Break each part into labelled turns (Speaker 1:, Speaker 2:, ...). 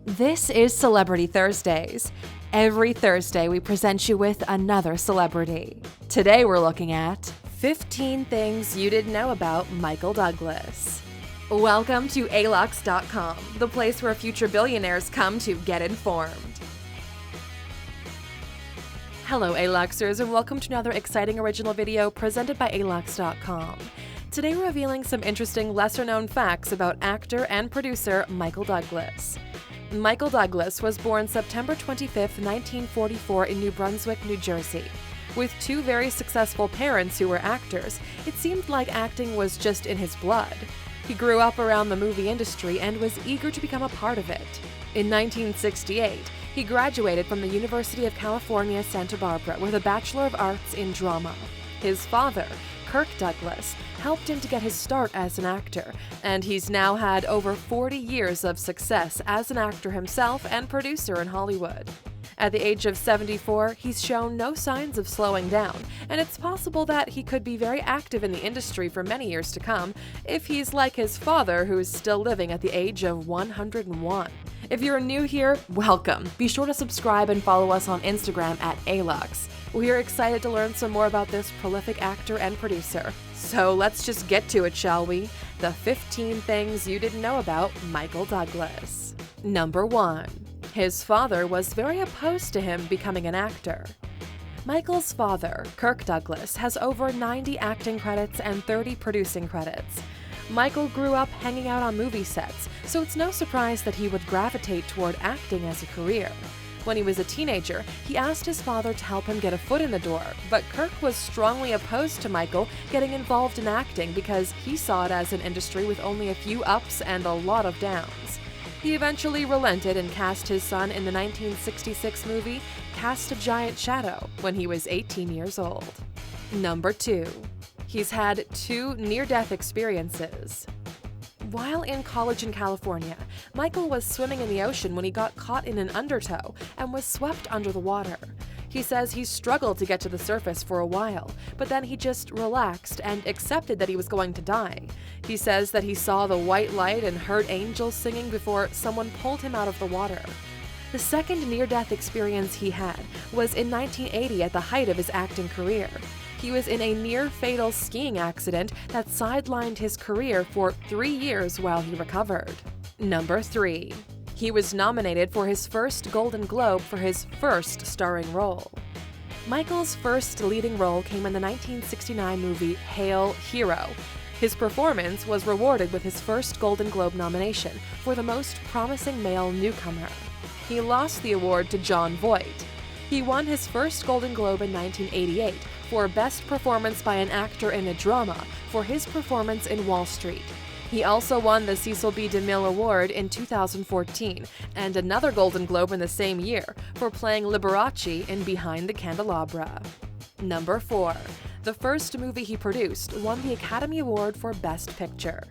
Speaker 1: This is Celebrity Thursdays. Every Thursday, we present you with another celebrity. Today, we're looking at 15 things you didn't know about Michael Douglas. Welcome to Alux.com, the place where future billionaires come to get informed. Hello, Aluxers, and welcome to another exciting original video presented by Alux.com. Today, we're revealing some interesting, lesser-known facts about actor and producer Michael Douglas. Michael Douglas was born September 25, 1944 in New Brunswick, New Jersey. With two very successful parents who were actors, it seemed like acting was just in his blood. He grew up around the movie industry and was eager to become a part of it. In 1968, he graduated from the University of California, Santa Barbara with a Bachelor of Arts in Drama. His father, Kirk Douglas, helped him to get his start as an actor, and he's now had over 40 years of success as an actor himself and producer in Hollywood. At the age of 74, he's shown no signs of slowing down, and it's possible that he could be very active in the industry for many years to come if he's like his father, who is still living at the age of 101. If you're new here, welcome. Be sure to subscribe and follow us on Instagram at Alux. We are excited to learn some more about this prolific actor and producer. So let's just get to it, shall we? The 15 things you didn't know about Michael Douglas. Number 1. His father was very opposed to him becoming an actor. Michael's father, Kirk Douglas, has over 90 acting credits and 30 producing credits. Michael grew up hanging out on movie sets, so it's no surprise that he would gravitate toward acting as a career. When he was a teenager, he asked his father to help him get a foot in the door, but Kirk was strongly opposed to Michael getting involved in acting because he saw it as an industry with only a few ups and a lot of downs. He eventually relented and cast his son in the 1966 movie Cast a Giant Shadow when he was 18 years old. Number 2. He's had 2 near-death experiences. While in college in California, Michael was swimming in the ocean when he got caught in an undertow and was swept under the water. He says he struggled to get to the surface for a while, but then he just relaxed and accepted that he was going to die. He says that he saw the white light and heard angels singing before someone pulled him out of the water. The second near-death experience he had was in 1980 at the height of his acting career. He was in a near-fatal skiing accident that sidelined his career for 3 years while he recovered. Number 3. He was nominated for his first Golden Globe for his first starring role. Michael's first leading role came in the 1969 movie Hail, Hero. His performance was rewarded with his first Golden Globe nomination for the Most Promising Male Newcomer. He lost the award to Jon Voight. He won his first Golden Globe in 1988 for Best Performance by an Actor in a Drama for his performance in Wall Street. He also won the Cecil B. DeMille Award in 2014 and another Golden Globe in the same year for playing Liberace in Behind the Candelabra. Number 4. The first movie he produced won the Academy Award for Best Picture.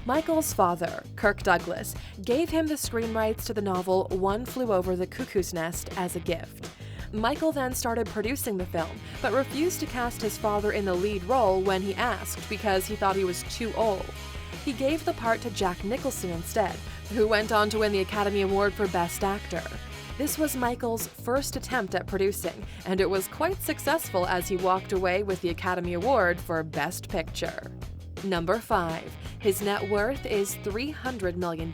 Speaker 1: Michael's father, Kirk Douglas, gave him the screen rights to the novel One Flew Over the Cuckoo's Nest as a gift. Michael then started producing the film, but refused to cast his father in the lead role when he asked because he thought he was too old. He gave the part to Jack Nicholson instead, who went on to win the Academy Award for Best Actor. This was Michael's first attempt at producing, and it was quite successful as he walked away with the Academy Award for Best Picture. Number 5. His net worth is $300 million.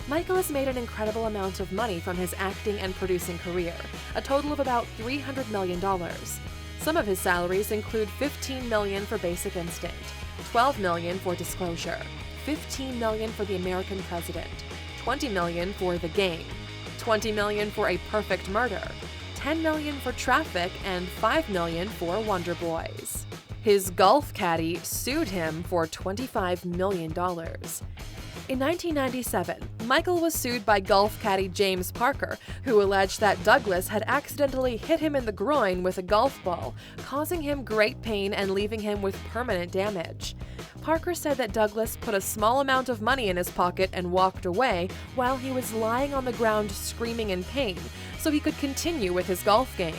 Speaker 1: Michael has made an incredible amount of money from his acting and producing career, a total of about $300 million. Some of his salaries include $15 million for Basic Instinct, $12 million for Disclosure, $15 million for The American President, $20 million for The Game, $20 million for A Perfect Murder, $10 million for Traffic, and $5 million for Wonder Boys. His golf caddy sued him for $25 million. In 1997, Michael was sued by golf caddy James Parker, who alleged that Douglas had accidentally hit him in the groin with a golf ball, causing him great pain and leaving him with permanent damage. Parker said that Douglas put a small amount of money in his pocket and walked away while he was lying on the ground screaming in pain, so he could continue with his golf game.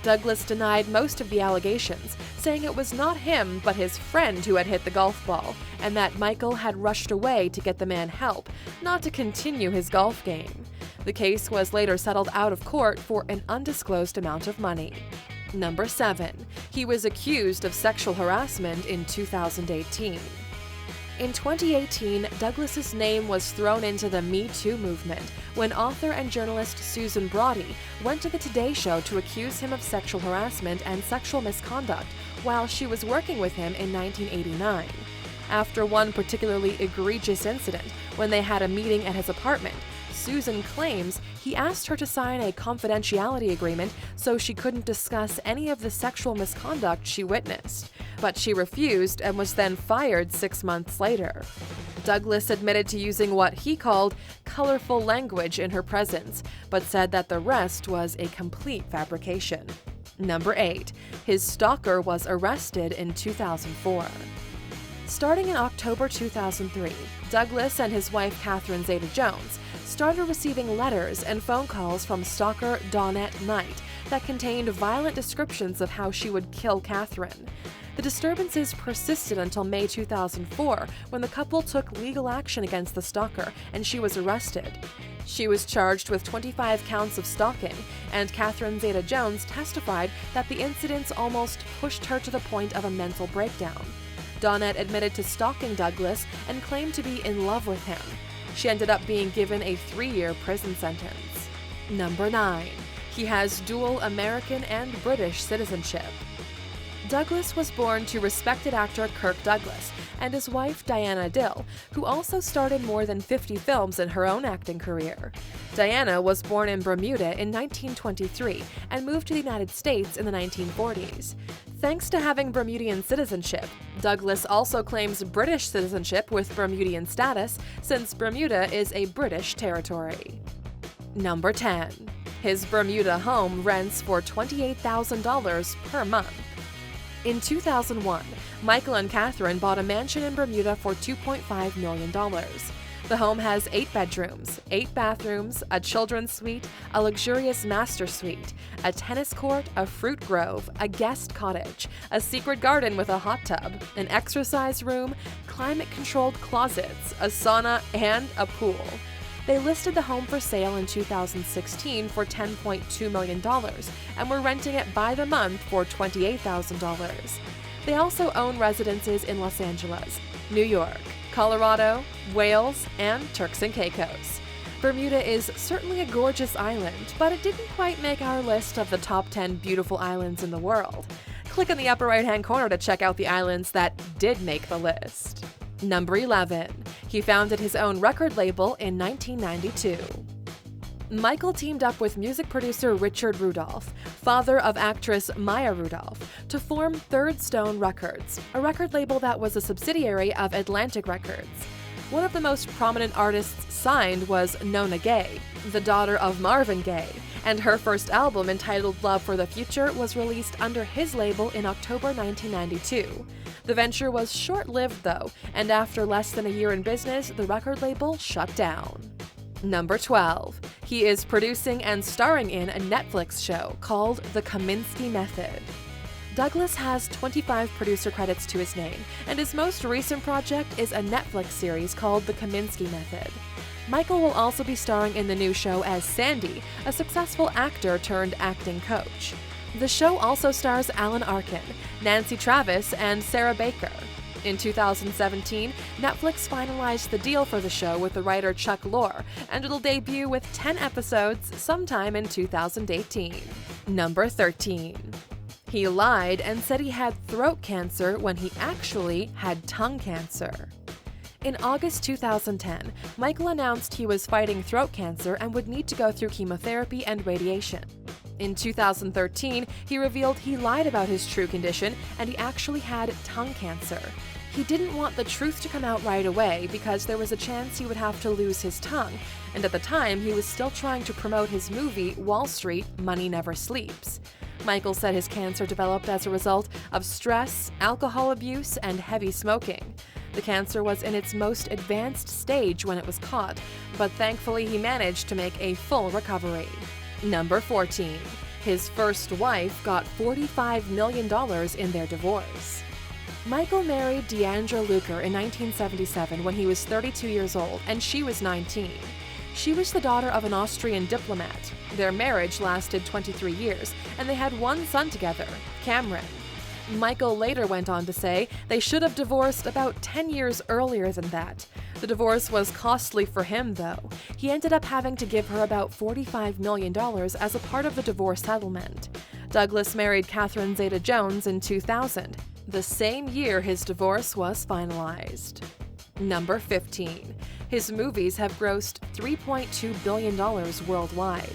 Speaker 1: Douglas denied most of the allegations, saying it was not him but his friend who had hit the golf ball, and that Michael had rushed away to get the man help, not to continue his golf game. The case was later settled out of court for an undisclosed amount of money. Number 7. He was accused of sexual harassment in 2018. In 2018, Douglas's name was thrown into the Me Too movement when author and journalist Susan Brody went to the Today Show to accuse him of sexual harassment and sexual misconduct while she was working with him in 1989. After one particularly egregious incident, when they had a meeting at his apartment, Susan claims he asked her to sign a confidentiality agreement so she couldn't discuss any of the sexual misconduct she witnessed, but she refused and was then fired 6 months later. Douglas admitted to using what he called colorful language in her presence, but said that the rest was a complete fabrication. Number 8. His stalker was arrested in 2004. Starting in October 2003, Douglas and his wife Catherine Zeta-Jones started receiving letters and phone calls from stalker Dawnette Knight that contained violent descriptions of how she would kill Catherine. The disturbances persisted until May 2004, when the couple took legal action against the stalker and she was arrested. She was charged with 25 counts of stalking, and Catherine Zeta-Jones testified that the incidents almost pushed her to the point of a mental breakdown. Dawnette admitted to stalking Douglas and claimed to be in love with him. She ended up being given a 3-year prison sentence. Number 9. He has dual American and British citizenship. Douglas was born to respected actor Kirk Douglas and his wife Diana Dill, who also starred in more than 50 films in her own acting career. Diana was born in Bermuda in 1923 and moved to the United States in the 1940s. Thanks to having Bermudian citizenship, Douglas also claims British citizenship with Bermudian status, since Bermuda is a British territory. Number 10. His Bermuda home rents for $28,000 per month. In 2001, Michael and Catherine bought a mansion in Bermuda for $2.5 million. The home has 8 bedrooms, 8 bathrooms, a children's suite, a luxurious master suite, a tennis court, a fruit grove, a guest cottage, a secret garden with a hot tub, an exercise room, climate-controlled closets, a sauna, and a pool. They listed the home for sale in 2016 for $10.2 million and were renting it by the month for $28,000. They also own residences in Los Angeles, New York, Colorado, Wales, and Turks and Caicos. Bermuda is certainly a gorgeous island, but it didn't quite make our list of the top 10 beautiful islands in the world. Click in the upper right-hand corner to check out the islands that did make the list. Number 11. He founded his own record label in 1992. Michael teamed up with music producer Richard Rudolph, father of actress Maya Rudolph, to form Third Stone Records, a record label that was a subsidiary of Atlantic Records. One of the most prominent artists signed was Nona Gaye, the daughter of Marvin Gaye, and her first album, entitled Love for the Future, was released under his label in October 1992. The venture was short-lived, though, and after less than a year in business, the record label shut down. Number 12. He is producing and starring in a Netflix show called The Kominsky Method. Douglas has 25 producer credits to his name, and his most recent project is a Netflix series called The Kominsky Method. Michael will also be starring in the new show as Sandy, a successful actor turned acting coach. The show also stars Alan Arkin, Nancy Travis, and Sarah Baker. In 2017, Netflix finalized the deal for the show with the writer Chuck Lorre, and it'll debut with 10 episodes sometime in 2018. Number 13. He lied and said he had throat cancer when he actually had tongue cancer. In August 2010, Michael announced he was fighting throat cancer and would need to go through chemotherapy and radiation. In 2013, he revealed he lied about his true condition and he actually had tongue cancer. He didn't want the truth to come out right away because there was a chance he would have to lose his tongue, and at the time he was still trying to promote his movie Wall Street, Money Never Sleeps. Michael said his cancer developed as a result of stress, alcohol abuse, and heavy smoking. The cancer was in its most advanced stage when it was caught, but thankfully he managed to make a full recovery. Number 14. His first wife got $45 million in their divorce. Michael married Deandra Luker in 1977 when he was 32 years old and she was 19. She was the daughter of an Austrian diplomat. Their marriage lasted 23 years, and they had one son together, Cameron. Michael later went on to say they should have divorced about 10 years earlier than that. The divorce was costly for him, though. He ended up having to give her about $45 million as a part of the divorce settlement. Douglas married Catherine Zeta-Jones in 2000, the same year his divorce was finalized. Number 15. His movies have grossed $3.2 billion worldwide.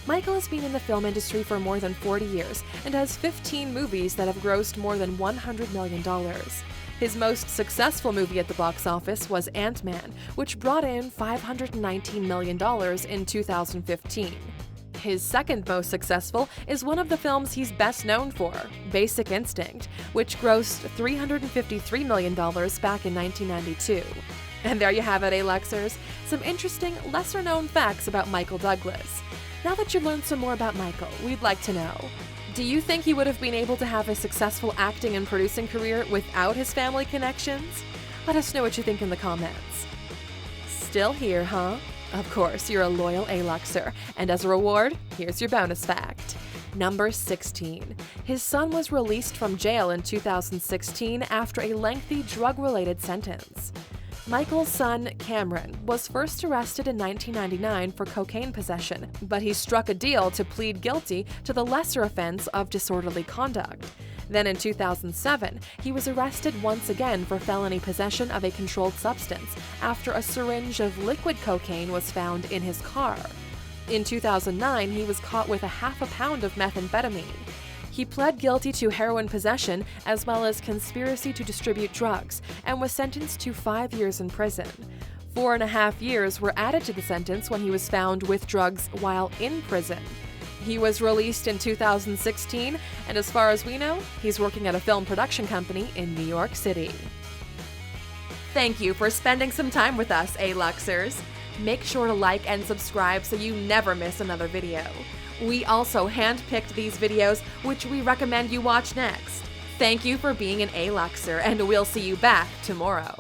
Speaker 1: Michael has been in the film industry for more than 40 years and has 15 movies that have grossed more than $100 million. His most successful movie at the box office was Ant-Man, which brought in $519 million in 2015. His second most successful is one of the films he's best known for, Basic Instinct, which grossed $353 million back in 1992. And there you have it, Aluxers, some interesting, lesser-known facts about Michael Douglas. Now that you've learned some more about Michael, we'd like to know, do you think he would have been able to have a successful acting and producing career without his family connections? Let us know what you think in the comments. Still here, huh? Of course, you're a loyal Aluxer, and as a reward, here's your bonus fact. Number 16. His son was released from jail in 2016 after a lengthy drug-related sentence. Michael's son, Cameron, was first arrested in 1999 for cocaine possession, but he struck a deal to plead guilty to the lesser offense of disorderly conduct. Then in 2007, he was arrested once again for felony possession of a controlled substance after a syringe of liquid cocaine was found in his car. In 2009, he was caught with half a pound of methamphetamine. He pled guilty to heroin possession as well as conspiracy to distribute drugs and was sentenced to 5 years in prison. 4.5 years were added to the sentence when he was found with drugs while in prison. He was released in 2016, and as far as we know, he's working at a film production company in New York City. Thank you for spending some time with us, Aluxers. Make sure to like and subscribe so you never miss another video. We also handpicked these videos, which we recommend you watch next. Thank you for being an Aluxer, and we'll see you back tomorrow.